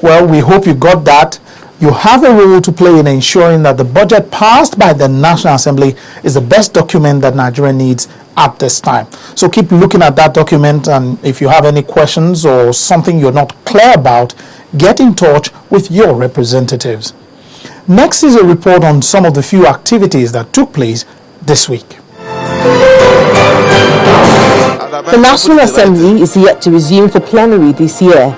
Well, we hope you got that. You have a role to play in ensuring that the budget passed by the National Assembly is the best document that Nigeria needs at this time. So keep looking at that document, and if you have any questions or something you're not clear about, get in touch with your representatives. Next is a report on some of the few activities that took place this week. The National Assembly is yet to resume for plenary this year.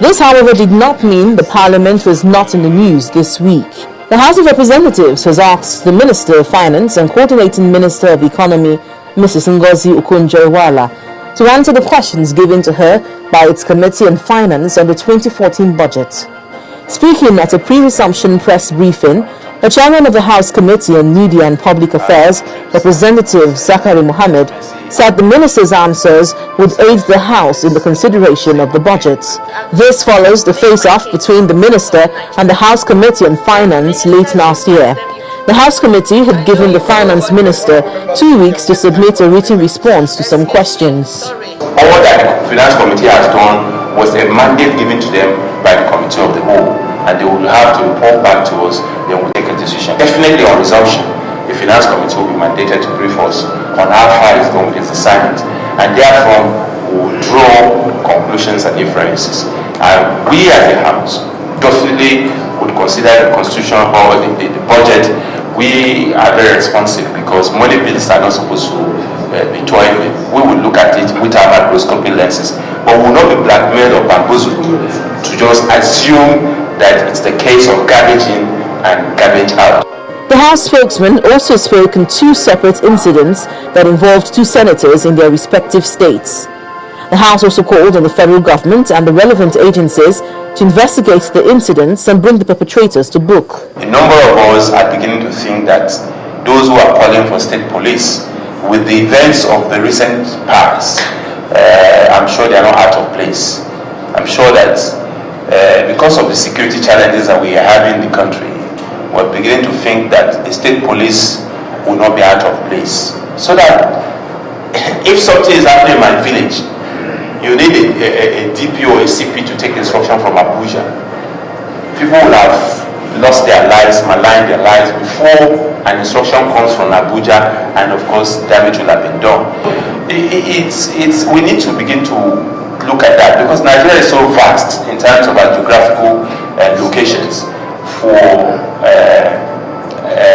This, however, did not mean the Parliament was not in the news this week. The House of Representatives has asked the Minister of Finance and Coordinating Minister of Economy, Mrs. Ngozi Okonjo-Iweala, to answer the questions given to her by its Committee on Finance on the 2014 budget. Speaking at a pre-resumption press briefing, the chairman of the House Committee on Media and Public Affairs, Representative Zakari Mohammed, said the minister's answers would aid the House in the consideration of the budget. This follows the face-off between the minister and the House Committee on Finance late last year. The House Committee had given the Finance Minister 2 weeks to submit a written response to some questions. All that the Finance Committee has done was a mandate given to them by the Committee of the Whole, and they will have to report back to us, then we'll take a decision. Definitely on resumption, the Finance Committee will be mandated to brief us on how far it's gone with its assignment, and therefore we'll draw conclusions and inferences. And we as a House definitely would consider the Constitution or the budget. We are very responsive because money bills are not supposed to be toyed with. We will look at it with our microscopic lenses, but we will not be blackmailed or bamboozled to just assume that it's the case of garbage in and garbage out. The House spokesman also spoke on 2 separate incidents that involved 2 senators in their respective states. The House also called on the federal government and the relevant agencies to investigate the incidents and bring the perpetrators to book. A number of us are beginning to think that those who are calling for state police, with the events of the recent past, I'm sure they are not out of place. I'm sure that because of the security challenges that we are having in the country, we're beginning to think that the state police will not be out of place. So that if something is happening in my village, you need a DP or a CP to take instruction from Abuja. People will have lost their lives, maligned their lives before an instruction comes from Abuja, and of course damage will have been done. We need to begin to look at that because Nigeria is so vast in terms of our geographical locations for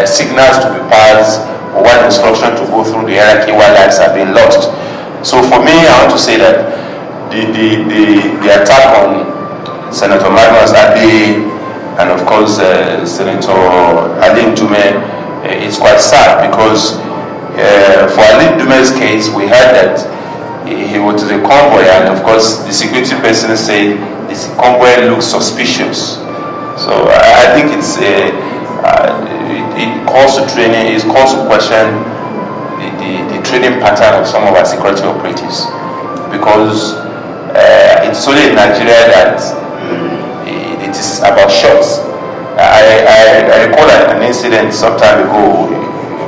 signals to be passed or one instruction to go through the hierarchy while lives have been lost. So for me, I want to say that the attack on Senator Magnus Adi and of course Senator Ali Ndume, it's quite sad because for Ali Ndume's case, we heard that he was to the convoy, and of course the security person said this convoy looks suspicious. So I think it calls to training, it calls to question the training pattern of some of our security operatives, because it's only in Nigeria that it is about shots. I recall an incident some time ago.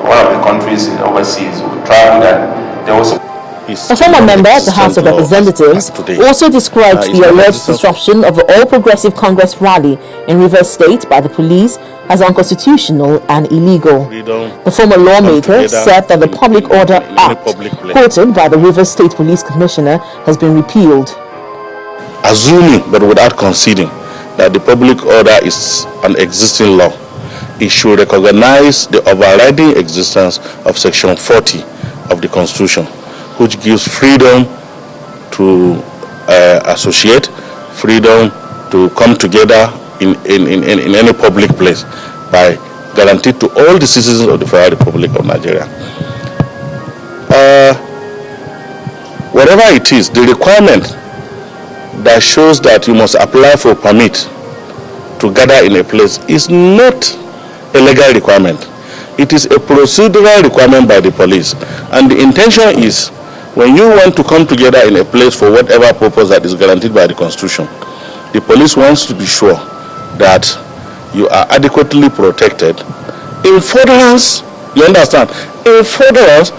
One of the countries overseas we traveled, and there was a former member of the House of Representatives also described the alleged disruption of the All Progressive Congress rally in Rivers State by the police as unconstitutional and illegal. The former lawmaker said that the Public Order Act, quoted by the Rivers State Police Commissioner, has been repealed. Assuming, but without conceding, that the public order is an existing law, it should recognize the overriding existence of Section 40 of the Constitution, which gives freedom to associate, freedom to come together in any public place, by guaranteed to all the citizens of the Federal Republic of Nigeria. Whatever it is, the requirement that shows that you must apply for permit to gather in a place is not a legal requirement. It is a procedural requirement by the police, and the intention is when you want to come together in a place for whatever purpose that is guaranteed by the Constitution, the police wants to be sure that you are adequately protected in furtherance, you understand, in furtherance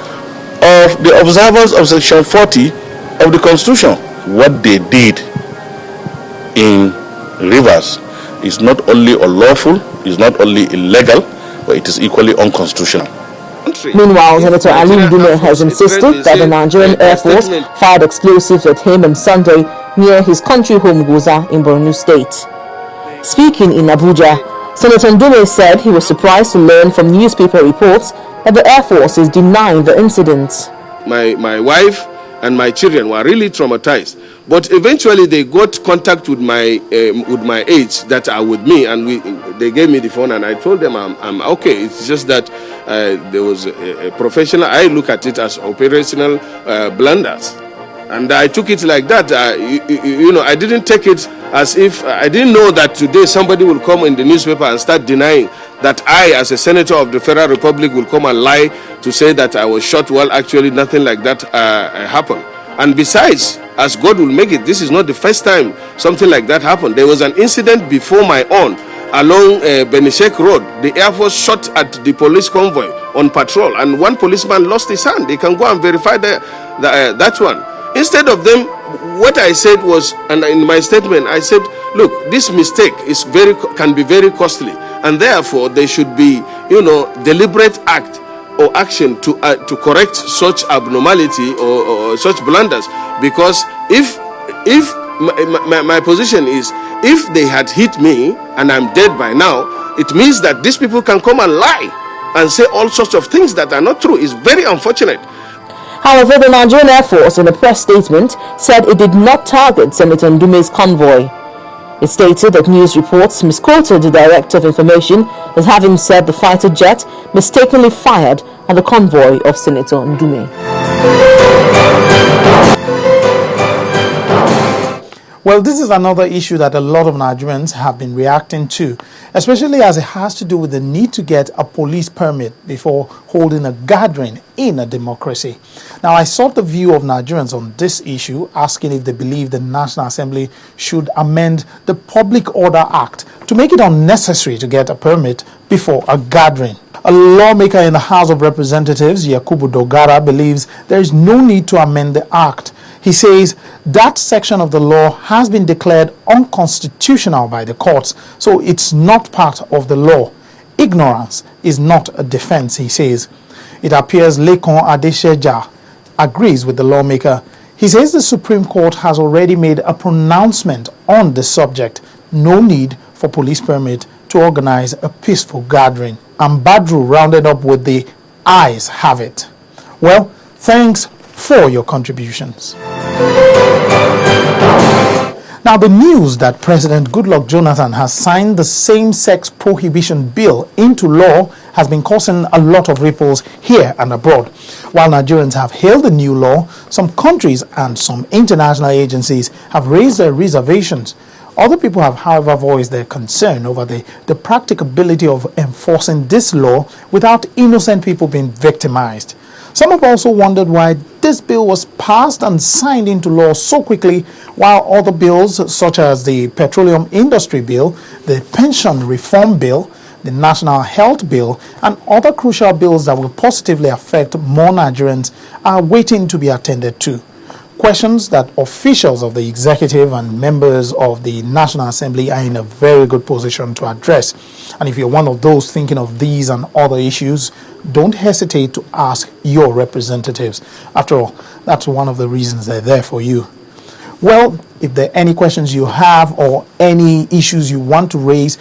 of the observance of Section 40 of the Constitution. What they did in rivers is not only unlawful, is not only illegal, but it is equally unconstitutional. Meanwhile, Senator Ali Ndume has insisted that the Nigerian Air Force fired explosives at him on Sunday near his country home Goza in Borno State. Speaking in Abuja, Senator Ndume said he was surprised to learn from newspaper reports that the Air Force is denying the incident. My wife and my children were really traumatized, but eventually they got contact with my aides that are with me, and they gave me the phone, and I told them I'm okay. It's just that there was a professional. I look at it as operational blunders, and I took it like that. I didn't take it as if I didn't know that today somebody will come in the newspaper and start denying that I, as a senator of the Federal Republic, will come and lie to say that I was shot. Well, actually, nothing like that happened. And besides, as God will make it, this is not the first time something like that happened. There was an incident before my own along Benishek Road. The Air Force shot at the police convoy on patrol, and one policeman lost his hand. They can go and verify that one. Instead of them, what I said was, and in my statement, I said, look, this mistake can be very costly, and therefore there should be, deliberate act or action to correct such abnormality or such blunders. Because if my position is, if they had hit me and I'm dead by now, it means that these people can come and lie and say all sorts of things that are not true. It's very unfortunate. However, the Nigerian Air Force, in a press statement, said it did not target Senator Ndume's convoy. It stated that news reports misquoted the Director of Information as having said the fighter jet mistakenly fired at the convoy of Senator Ndume. Well, this is another issue that a lot of Nigerians have been reacting to, especially as it has to do with the need to get a police permit before holding a gathering in a democracy. Now, I sought the view of Nigerians on this issue, asking if they believe the National Assembly should amend the Public Order Act to make it unnecessary to get a permit before a gathering. A lawmaker in the House of Representatives, Yakubu Dogara, believes there is no need to amend the act. He says that section of the law has been declared unconstitutional by the courts, so it's not part of the law. Ignorance is not a defense, he says. It appears Lekon Adesheja agrees with the lawmaker. He says the Supreme Court has already made a pronouncement on the subject. No need for police permit to organize a peaceful gathering. And Badru rounded up with the ayes have it. Well, thanks for your contributions. Now, the news that President Goodluck Jonathan has signed the same-sex prohibition bill into law has been causing a lot of ripples here and abroad. While Nigerians have hailed the new law, some countries and some international agencies have raised their reservations. Other people have, however, voiced their concern over the practicability of enforcing this law without innocent people being victimized. Some have also wondered why this bill was passed and signed into law so quickly, while other bills such as the Petroleum Industry Bill, the Pension Reform Bill, the National Health Bill, and other crucial bills that will positively affect more Nigerians are waiting to be attended to. Questions that officials of the executive and members of the National Assembly are in a very good position to address. And if you're one of those thinking of these and other issues, don't hesitate to ask your representatives. After all, that's one of the reasons they're there for you. Well, if there are any questions you have or any issues you want to raise,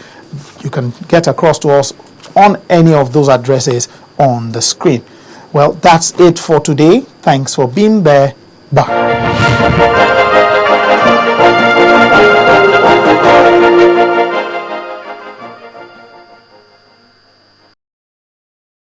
you can get across to us on any of those addresses on the screen. Well, that's it for today. Thanks for being there. Bye.